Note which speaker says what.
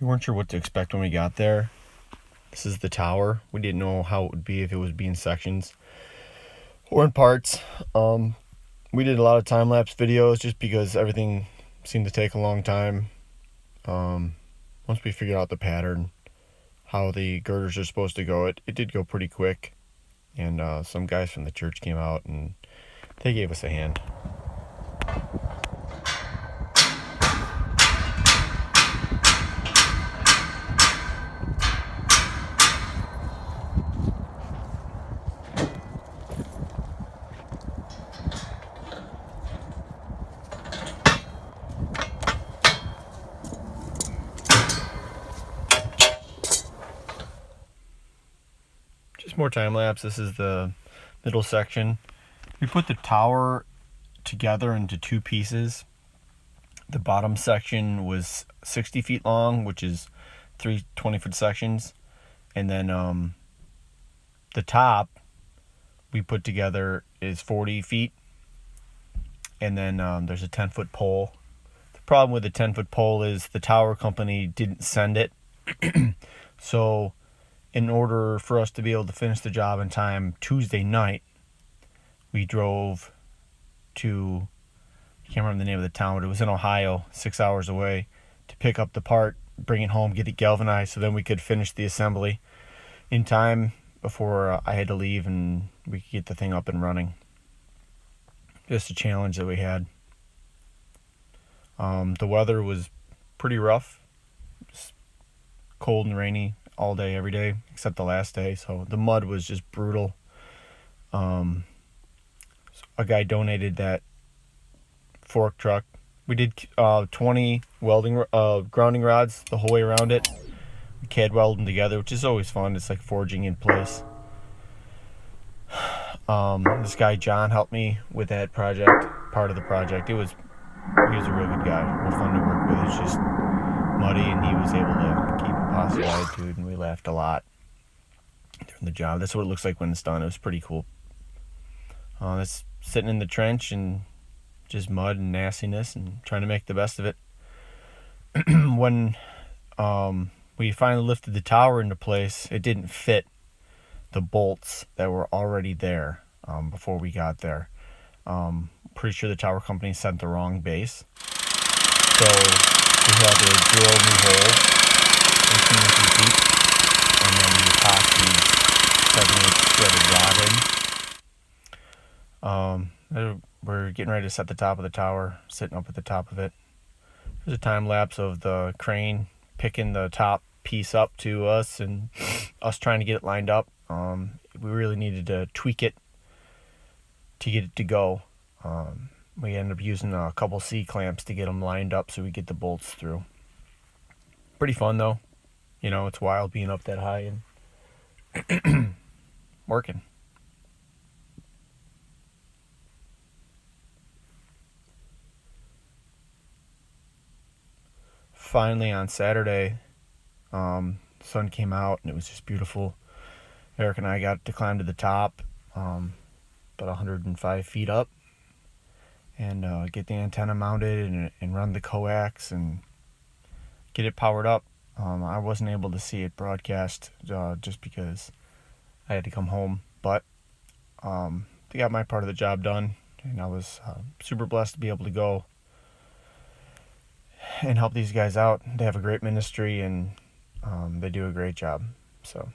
Speaker 1: We weren't sure what to expect when we got there. This is the tower. We didn't know how it would be, if it would be in sections or in parts. We did a lot of time-lapse videos just because everything seemed to take a long time. Once we figured out the pattern, how the girders are supposed to go, it did go pretty quick. And some guys from the church came out and they gave us a hand. Just more time lapse. This is the middle section. We put the tower together into two pieces. The bottom section was 60 feet long, which is 3 20-foot sections. And then the top we put together is 40 feet. And then there's a 10-foot pole. The problem with the 10-foot pole is the tower company didn't send it. So in order for us to be able to finish the job in time Tuesday night, we drove to, I can't remember the name of the town, but it was in Ohio, 6 hours away, to pick up the part, bring it home, get it galvanized, so then we could finish the assembly in time before I had to leave and we could get the thing up and running. Just a challenge that we had. The weather was pretty rough. It was cold and rainy all day, every day, except the last day. So the mud was just brutal. A guy donated that fork truck. We did 20 welding grounding rods the whole way around it. We CAD welded them together, which is always fun. It's like forging in place. This guy John helped me with that project, part of the project. He was a real good guy, real fun to work with. It's just muddy, and he was able to keep a positive attitude, and we laughed a lot during the job. That's what it looks like when it's done. It was pretty cool. That's sitting in the trench and just mud and nastiness and trying to make the best of it. When we finally lifted the tower into place, it didn't fit the bolts that were already there before we got there. Pretty sure the tower company sent the wrong base. So we had to drill a new hole 18 inches deep, and then we tossed these 7/8 threaded rod in. We're getting ready to set the top of the tower, sitting up at the top of it. There's a time lapse of the crane picking the top piece up to us and us trying to get it lined up. We really needed to tweak it to get it to go. We ended up using a couple C-clamps to get them lined up so we get the bolts through. Pretty fun though. You know, it's wild being up that high and working. Finally on Saturday, the sun came out and it was just beautiful. Eric and I got to climb to the top, about 105 feet up, and get the antenna mounted and run the coax and get it powered up. I wasn't able to see it broadcast just because I had to come home, but they got my part of the job done, and I was super blessed to be able to go and help these guys out. They have a great ministry, and they do a great job. So